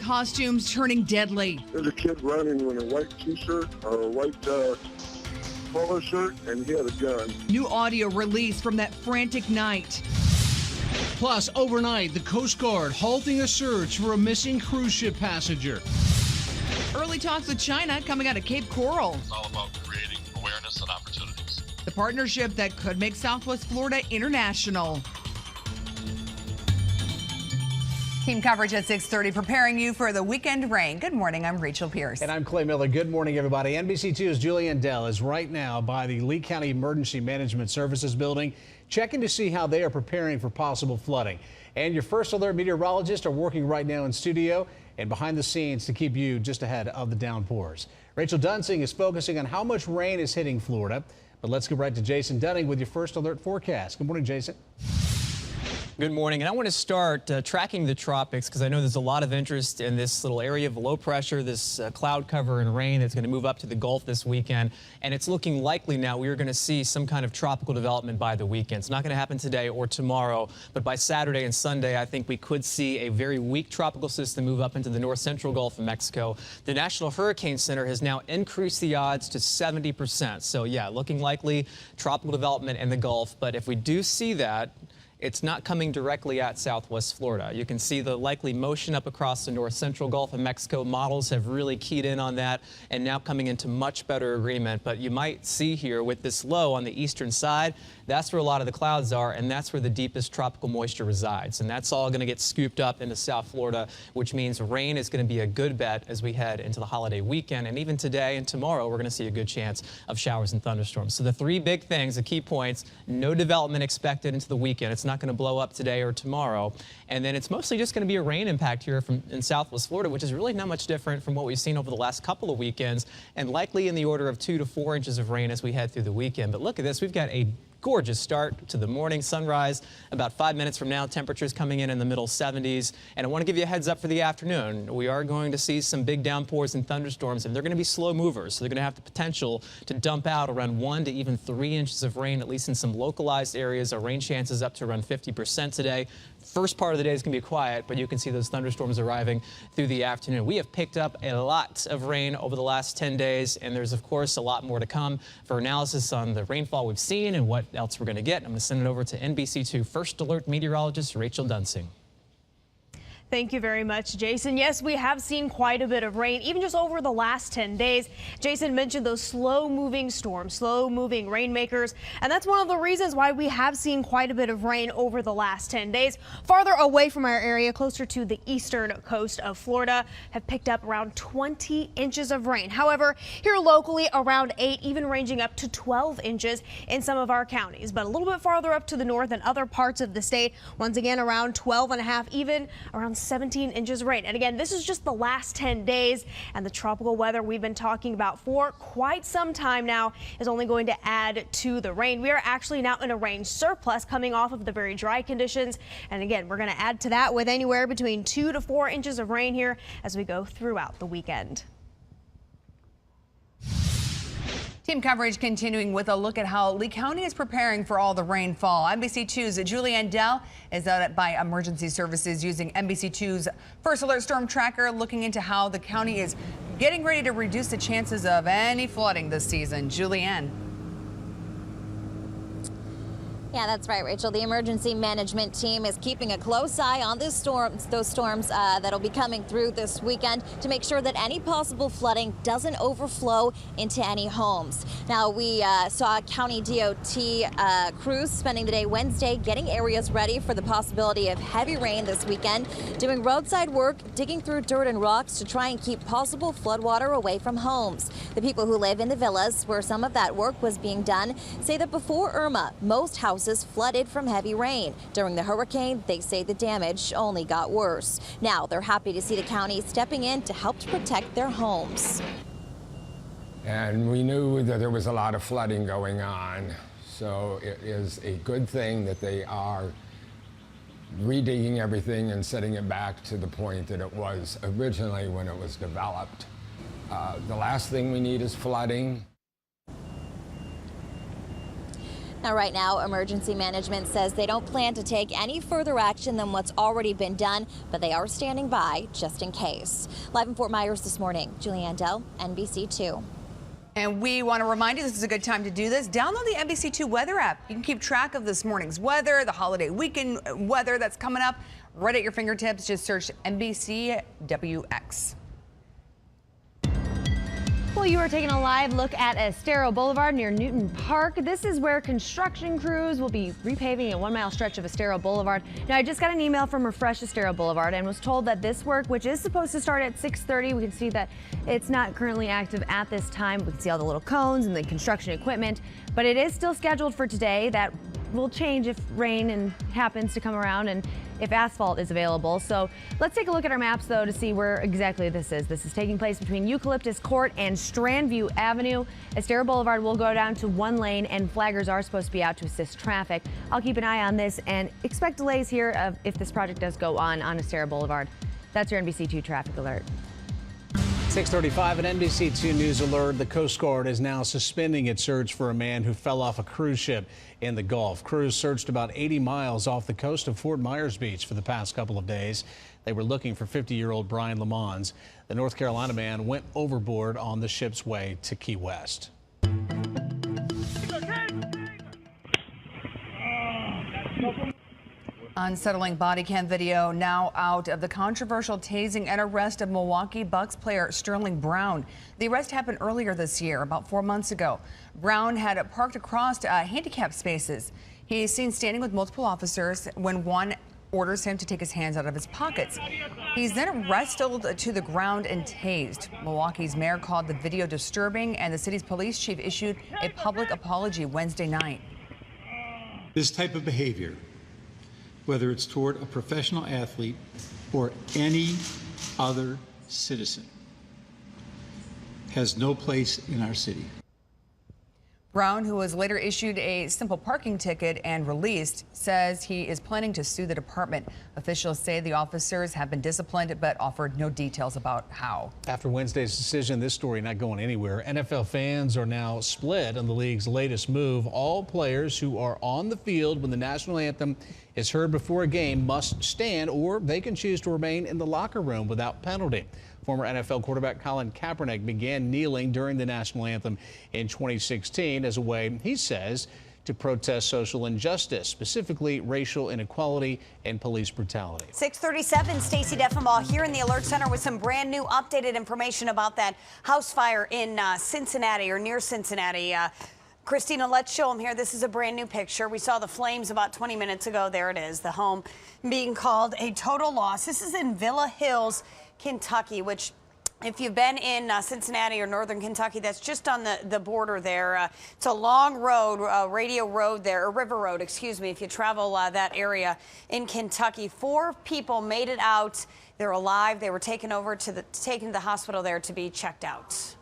costumes turning deadly. There's a kid running in a white t-shirt or a white polo shirt, and he had a gun. New audio released from that frantic night. Plus, overnight, the Coast Guard halting a search for a missing cruise ship passenger. Early talks with China coming out of Cape Coral. It's all about creating awareness and opportunities. The partnership that could make Southwest Florida international. Team coverage at 6:30, preparing you for the weekend rain. Good morning, I'm Rachel Pierce. And I'm Clay Miller. Good morning, everybody. NBC2's Julianne Dell is right now by the Lee County Emergency Management Services building, checking to see how they are preparing for possible flooding. And your First Alert meteorologists are working right now in studio and behind the scenes to keep you just ahead of the downpours. Rachel Dunsing is focusing on how much rain is hitting Florida. But let's go right to Jason Dunning with your First Alert forecast. Good morning, Jason. Good morning, and I want to start tracking the tropics because I know there's a lot of interest in this little area of low pressure, this cloud cover and rain that's going to move up to the Gulf this weekend. And it's looking likely now we are going to see some kind of tropical development by the weekend. It's not going to happen today or tomorrow, but by Saturday and Sunday, I think we could see a very weak tropical system move up into the north central Gulf of Mexico. The National Hurricane Center has now increased the odds to 70%. So yeah, looking likely tropical development in the Gulf. But if we do see that, it's not coming directly at Southwest Florida. You can see the likely motion up across the north central Gulf of Mexico. Models have really keyed in on that and now coming into much better agreement. But you might see here with this low on the eastern side, that's where a lot of the clouds are, and that's where the deepest tropical moisture resides. And that's all going to get scooped up into South Florida, which means rain is going to be a good bet as we head into the holiday weekend. And even today and tomorrow, we're going to see a good chance of showers and thunderstorms. So the three big things, the key points: no development expected into the weekend. It's not going to blow up today or tomorrow. And then it's mostly just going to be a rain impact here in Southwest Florida, which is really not much different from what we've seen over the last couple of weekends, and likely in the order of 2 to 4 inches of rain as we head through the weekend. But look at this. We've got a gorgeous start to the morning sunrise. About 5 minutes from now, temperatures coming in the middle 70s. And I want to give you a heads up for the afternoon. We are going to see some big downpours and thunderstorms, and they're going to be slow movers. So they're going to have the potential to dump out around 1 to even 3 inches of rain, at least in some localized areas. Our rain chances up to around 50% today. First part of the day is going to be quiet, but you can see those thunderstorms arriving through the afternoon. We have picked up a lot of rain over the last 10 days, and there's, of course, a lot more to come. For analysis on the rainfall we've seen and what else we're going to get, I'm going to send it over to NBC2 First Alert meteorologist Rachel Dunsing. Thank you very much, Jason. Yes, we have seen quite a bit of rain, even just over the last 10 days. Jason mentioned those slow-moving storms, slow-moving rainmakers, and that's one of the reasons why we have seen quite a bit of rain over the last 10 days. Farther away from our area, closer to the eastern coast of Florida, have picked up around 20 inches of rain. However, here locally, around 8, even ranging up to 12 inches in some of our counties. But a little bit farther up to the north and other parts of the state, once again, around 12.5, even around 17 inches of rain. And again, this is just the last 10 days, and the tropical weather we've been talking about for quite some time now is only going to add to the rain. We are actually now in a rain surplus coming off of the very dry conditions. And again, we're going to add to that with anywhere between 2 to 4 inches of rain here as we go throughout the weekend. Team coverage continuing with a look at how Lee County is preparing for all the rainfall. NBC2's Julianne Dell is out by Emergency Services using NBC2's First Alert Storm Tracker, looking into how the county is getting ready to reduce the chances of any flooding this season. Julianne. Yeah, that's right, Rachel. The emergency management team is keeping a close eye on those storms that'll be coming through this weekend to make sure that any possible flooding doesn't overflow into any homes. Now, we saw county DOT crews spending the day Wednesday getting areas ready for the possibility of heavy rain this weekend, doing roadside work, digging through dirt and rocks to try and keep possible floodwater away from homes. The people who live in the villas where some of that work was being done say that before Irma, most houses flooded from heavy rain. During the hurricane, they say the damage only got worse. Now they're happy to see the county stepping in to help to protect their homes. And we knew that there was a lot of flooding going on, so it is a good thing that they are redigging everything and setting it back to the point that it was originally when it was developed. The last thing we need is flooding. Now, right now, emergency management says they don't plan to take any further action than what's already been done, but they are standing by just in case. Live in Fort Myers this morning, Julianne Dell, NBC2. And we want to remind you this is a good time to do this. Download the NBC2 weather app. You can keep track of this morning's weather, the holiday weekend weather that's coming up right at your fingertips. Just search NBCWX. Well, you are taking a live look at Sterile Boulevard near Newton Park. This is where construction crews will be repaving a 1-mile stretch of Sterile Boulevard. Now, I just got an email from Refresh Sterile Boulevard and was told that this work, which is supposed to start at 6:30, we can see that it's not currently active at this time. We can see all the little cones and the construction equipment, but it is still scheduled for today. That will change if rain happens to come around and if asphalt is available. So let's take a look at our maps, though, to see where exactly this is. This is taking place between Eucalyptus Court and Strandview Avenue. Sterile Boulevard will go down to 1 lane, and flaggers are supposed to be out to assist traffic. I'll keep an eye on this and expect delays here if this project does go on Sterile Boulevard. That's your NBC2 traffic alert. 6:35 at NBC2 News Alert. The Coast Guard is now suspending its search for a man who fell off a cruise ship in the Gulf. Crews searched about 80 miles off the coast of Fort Myers Beach for the past couple of days. They were looking for 50-year-old Brian Lamons. The North Carolina man went overboard on the ship's way to Key West. Unsettling body cam video now out of the controversial tasing and arrest of Milwaukee Bucks player Sterling Brown. The arrest happened earlier this year, about 4 months ago. Brown had parked across handicapped spaces. He's seen standing with multiple officers when one orders him to take his hands out of his pockets. He's then wrestled to the ground and tased. Milwaukee's mayor called the video disturbing, and the city's police chief issued a public apology Wednesday night. This type of behavior, whether it's toward a professional athlete or any other citizen, has no place in our city. Brown, who was later issued a simple parking ticket and released, says he is planning to sue the department. Officials say the officers have been disciplined but offered no details about how. After Wednesday's decision, this story not going anywhere. NFL fans are now split on the league's latest move. All players who are on the field when the national anthem is heard before a game must stand, or they can choose to remain in the locker room without penalty. Former NFL quarterback Colin Kaepernick began kneeling during the national anthem in 2016 as a way, he says, to protest social injustice, specifically racial inequality and police brutality. 6:37, Stacey Deffenbaugh here in the Alert Center with some brand new updated information about that house fire in Cincinnati or near Cincinnati. Christina, let's show them here. This is a brand new picture. We saw the flames about 20 minutes ago. There it is, the home being called a total loss. This is in Villa Hills, Kentucky, which, if you've been in Cincinnati or northern Kentucky, that's just on the border there. It's a long road, radio road there, or river road, excuse me, if you travel that area in Kentucky. 4 people made it out. They're alive. They were taken to the hospital there to be checked out.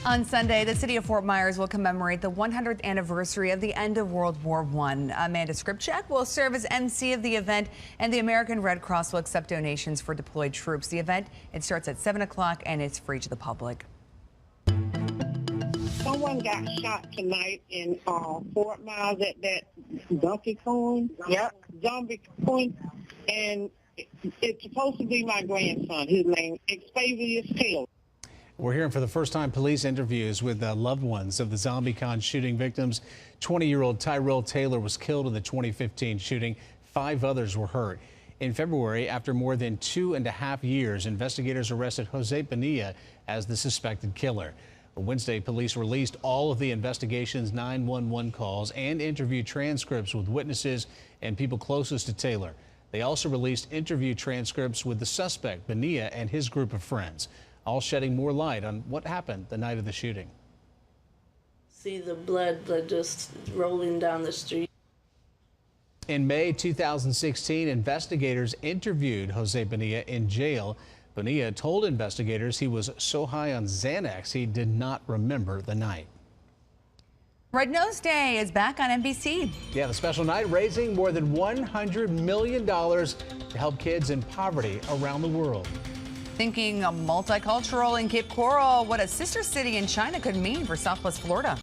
On Sunday, the city of Fort Myers will commemorate the 100th anniversary of the end of World War I. Amanda Skripchak will serve as MC of the event, and the American Red Cross will accept donations for deployed troops. The event, it starts at 7 o'clock, and it's free to the public. Someone got shot tonight in Fort Myers at that Zombie Cohn. Yep. Zombie Cohn. And it's supposed to be my grandson. His name is Xavier Taylor. We're hearing for the first time police interviews with loved ones of the ZombieCon shooting victims. 20-year-old Tyrell Taylor was killed in the 2015 shooting. 5 others were hurt. In February, after more than 2.5 years, investigators arrested Jose Bonilla as the suspected killer. Wednesday, police released all of the investigation's 911 calls and interview transcripts with witnesses and people closest to Taylor. They also released interview transcripts with the suspect, Bonilla, and his group of friends, all shedding more light on what happened the night of the shooting. See the blood just rolling down the street. In May 2016, investigators interviewed Jose Bonilla in jail. Bonilla told investigators he was so high on Xanax he did not remember the night. Red Nose Day is back on NBC. Yeah, the special night raising more than $100 million to help kids in poverty around the world. Thinking multicultural in Cape Coral, what a sister city in China could mean for Southwest Florida.